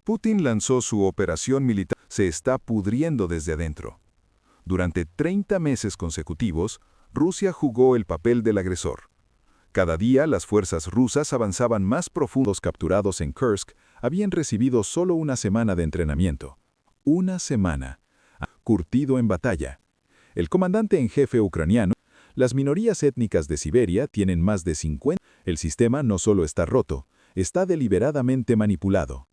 Putin lanzó su operación militar. Se está pudriendo desde adentro. Durante 30 meses consecutivos, Rusia jugó el papel del agresor. Cada día las fuerzas rusas avanzaban más profundos. Capturados en Kursk habían recibido solo una semana de entrenamiento. Una semana. Curtido en batalla. El comandante en jefe ucraniano. Las minorías étnicas de Siberia tienen más de 50. El sistema no solo está roto, está deliberadamente manipulado.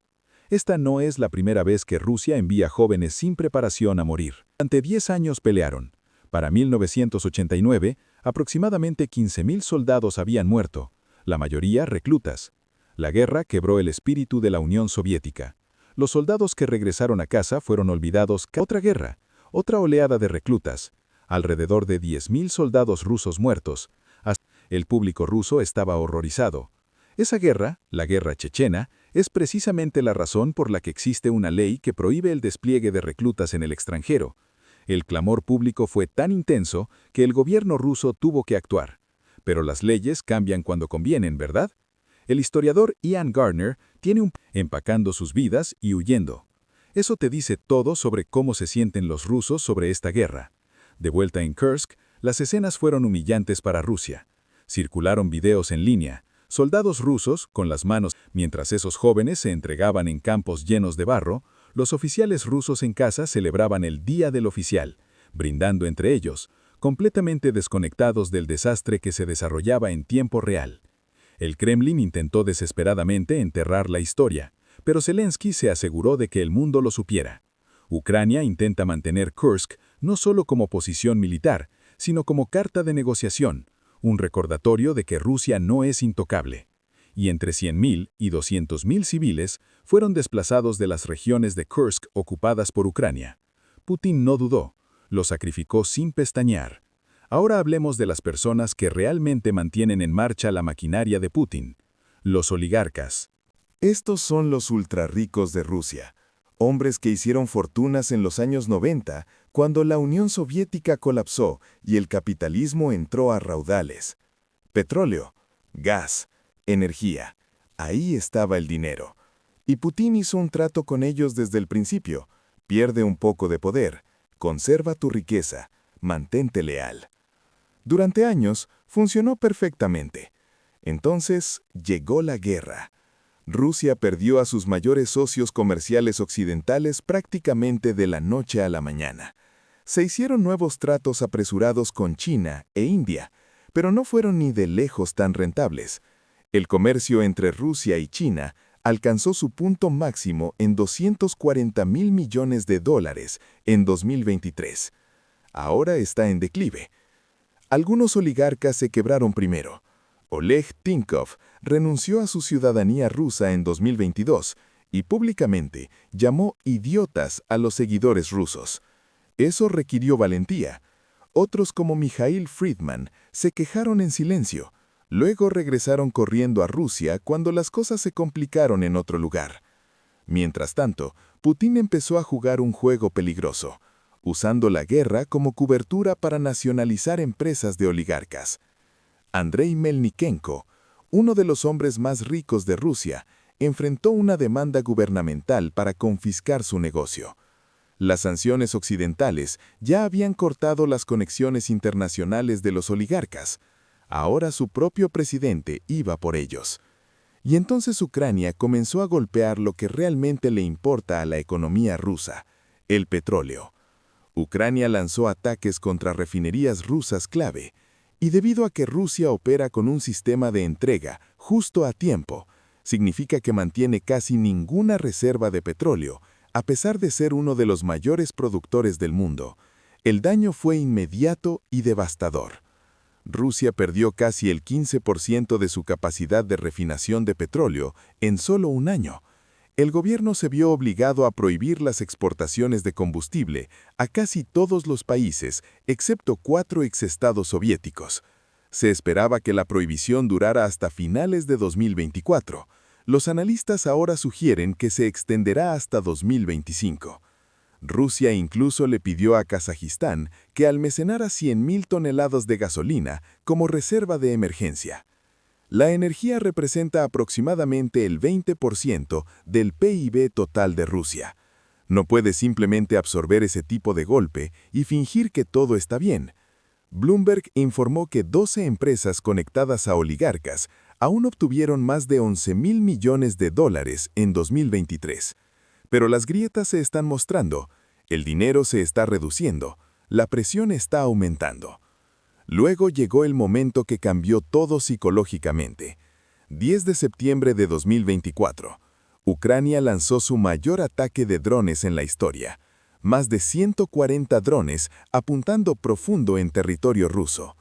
Esta no es la primera vez que Rusia envía jóvenes sin preparación a morir. Durante 10 años pelearon. Para 1989, aproximadamente 15.000 soldados habían muerto, la mayoría reclutas. La guerra quebró el espíritu de la Unión Soviética. Los soldados que regresaron a casa fueron olvidados. Otra guerra, otra oleada de reclutas. Alrededor de 10.000 soldados rusos muertos. El público ruso estaba horrorizado. Esa guerra, la guerra chechena, es precisamente la razón por la que existe una ley que prohíbe el despliegue de reclutas en el extranjero. El clamor público fue tan intenso que el gobierno ruso tuvo que actuar. Pero las leyes cambian cuando convienen, ¿verdad? El historiador Ian Gardner tiene empacando sus vidas y huyendo. Eso te dice todo sobre cómo se sienten los rusos sobre esta guerra. De vuelta en Kursk, las escenas fueron humillantes para Rusia. Circularon videos en línea, soldados rusos con las manos, mientras esos jóvenes se entregaban en campos llenos de barro. Los oficiales rusos en casa celebraban el Día del Oficial, brindando entre ellos, completamente desconectados del desastre que se desarrollaba en tiempo real. El Kremlin intentó desesperadamente enterrar la historia, pero Zelensky se aseguró de que el mundo lo supiera. Ucrania intenta mantener Kursk no solo como posición militar, sino como carta de negociación, un recordatorio de que Rusia no es intocable. Y entre 100.000 y 200.000 civiles fueron desplazados de las regiones de Kursk ocupadas por Ucrania. Putin no dudó, lo sacrificó sin pestañear. Ahora hablemos de las personas que realmente mantienen en marcha la maquinaria de Putin, los oligarcas. Estos son los ultrarricos de Rusia, hombres que hicieron fortunas en los años 90, cuando la Unión Soviética colapsó y el capitalismo entró a raudales. Petróleo, gas, energía. Ahí estaba el dinero. Y Putin hizo un trato con ellos desde el principio. Pierde un poco de poder, conserva tu riqueza, mantente leal. Durante años funcionó perfectamente. Entonces llegó la guerra. Rusia perdió a sus mayores socios comerciales occidentales prácticamente de la noche a la mañana. Se hicieron nuevos tratos apresurados con China e India, pero no fueron ni de lejos tan rentables. El comercio entre Rusia y China alcanzó su punto máximo en $240.000 millones en 2023. Ahora está en declive. Algunos oligarcas se quebraron primero. Oleg Tinkov renunció a su ciudadanía rusa en 2022 y públicamente llamó idiotas a los seguidores rusos. Eso requirió valentía. Otros como Mikhail Friedman se quejaron en silencio. Luego regresaron corriendo a Rusia cuando las cosas se complicaron en otro lugar. Mientras tanto, Putin empezó a jugar un juego peligroso, usando la guerra como cobertura para nacionalizar empresas de oligarcas. Andrei Melnikenko, uno de los hombres más ricos de Rusia, enfrentó una demanda gubernamental para confiscar su negocio. Las sanciones occidentales ya habían cortado las conexiones internacionales de los oligarcas. Ahora su propio presidente iba por ellos. Y entonces Ucrania comenzó a golpear lo que realmente le importa a la economía rusa, el petróleo. Ucrania lanzó ataques contra refinerías rusas clave, y debido a que Rusia opera con un sistema de entrega justo a tiempo, significa que mantiene casi ninguna reserva de petróleo, a pesar de ser uno de los mayores productores del mundo. El daño fue inmediato y devastador. Rusia perdió casi el 15% de su capacidad de refinación de petróleo en solo un año. El gobierno se vio obligado a prohibir las exportaciones de combustible a casi todos los países, excepto 4 exestados soviéticos. Se esperaba que la prohibición durara hasta finales de 2024. Los analistas ahora sugieren que se extenderá hasta 2025. Rusia incluso le pidió a Kazajistán que almacenara 100.000 toneladas de gasolina como reserva de emergencia. La energía representa aproximadamente el 20% del PIB total de Rusia. No puede simplemente absorber ese tipo de golpe y fingir que todo está bien. Bloomberg informó que 12 empresas conectadas a oligarcas aún obtuvieron más de 11.000 millones de dólares en 2023. Pero las grietas se están mostrando, el dinero se está reduciendo, la presión está aumentando. Luego llegó el momento que cambió todo psicológicamente. 10 de septiembre de 2024. Ucrania lanzó su mayor ataque de drones en la historia. Más de 140 drones apuntando profundo en territorio ruso.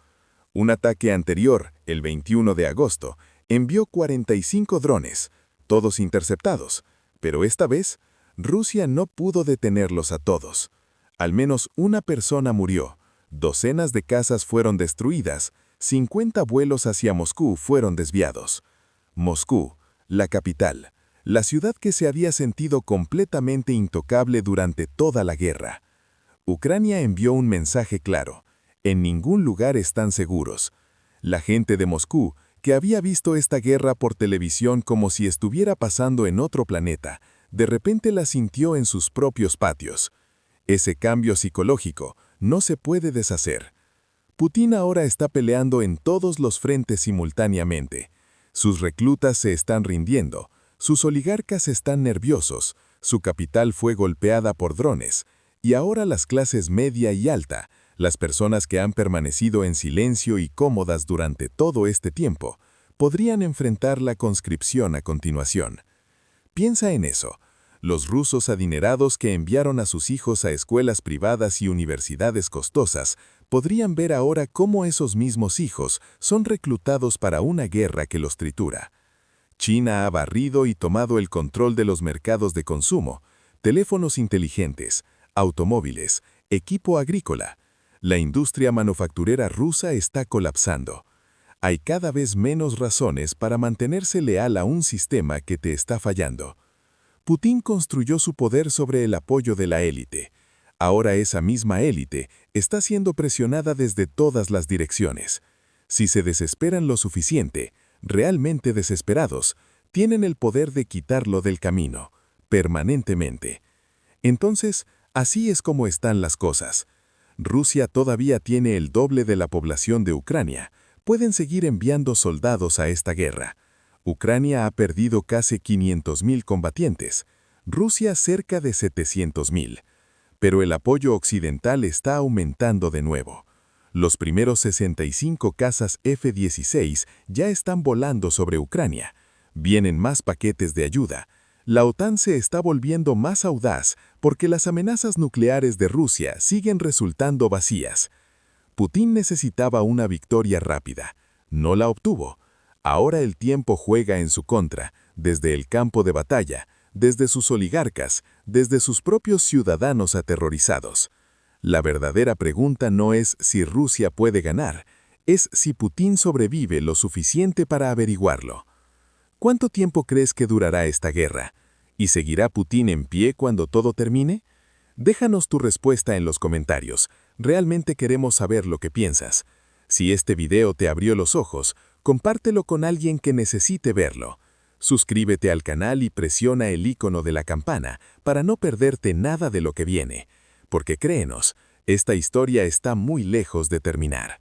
Un ataque anterior, el 21 de agosto, envió 45 drones, todos interceptados, pero esta vez, Rusia no pudo detenerlos a todos. Al menos una persona murió, docenas de casas fueron destruidas, 50 vuelos hacia Moscú fueron desviados. Moscú, la capital, la ciudad que se había sentido completamente intocable durante toda la guerra. Ucrania envió un mensaje claro: en ningún lugar están seguros. La gente de Moscú, que había visto esta guerra por televisión como si estuviera pasando en otro planeta, de repente la sintió en sus propios patios. Ese cambio psicológico no se puede deshacer. Putin ahora está peleando en todos los frentes simultáneamente. Sus reclutas se están rindiendo, sus oligarcas están nerviosos, su capital fue golpeada por drones, y ahora las clases media y alta, las personas que han permanecido en silencio y cómodas durante todo este tiempo, podrían enfrentar la conscripción a continuación. Piensa en eso. Los rusos adinerados que enviaron a sus hijos a escuelas privadas y universidades costosas podrían ver ahora cómo esos mismos hijos son reclutados para una guerra que los tritura. China ha barrido y tomado el control de los mercados de consumo, teléfonos inteligentes, automóviles, equipo agrícola. La industria manufacturera rusa está colapsando. Hay cada vez menos razones para mantenerse leal a un sistema que te está fallando. Putin construyó su poder sobre el apoyo de la élite. Ahora esa misma élite está siendo presionada desde todas las direcciones. Si se desesperan lo suficiente, realmente desesperados, tienen el poder de quitarlo del camino, permanentemente. Entonces, así es como están las cosas. Rusia todavía tiene el doble de la población de Ucrania. Pueden seguir enviando soldados a esta guerra. Ucrania ha perdido casi 500.000 combatientes, Rusia cerca de 700.000. Pero el apoyo occidental está aumentando de nuevo. Los primeros 65 cazas F-16 ya están volando sobre Ucrania. Vienen más paquetes de ayuda. La OTAN se está volviendo más audaz porque las amenazas nucleares de Rusia siguen resultando vacías. Putin necesitaba una victoria rápida. No la obtuvo. Ahora el tiempo juega en su contra, desde el campo de batalla, desde sus oligarcas, desde sus propios ciudadanos aterrorizados. La verdadera pregunta no es si Rusia puede ganar, es si Putin sobrevive lo suficiente para averiguarlo. ¿Cuánto tiempo crees que durará esta guerra? ¿Y seguirá Putin en pie cuando todo termine? Déjanos tu respuesta en los comentarios. Realmente queremos saber lo que piensas. Si este video te abrió los ojos, compártelo con alguien que necesite verlo. Suscríbete al canal y presiona el icono de la campana para no perderte nada de lo que viene. Porque créenos, esta historia está muy lejos de terminar.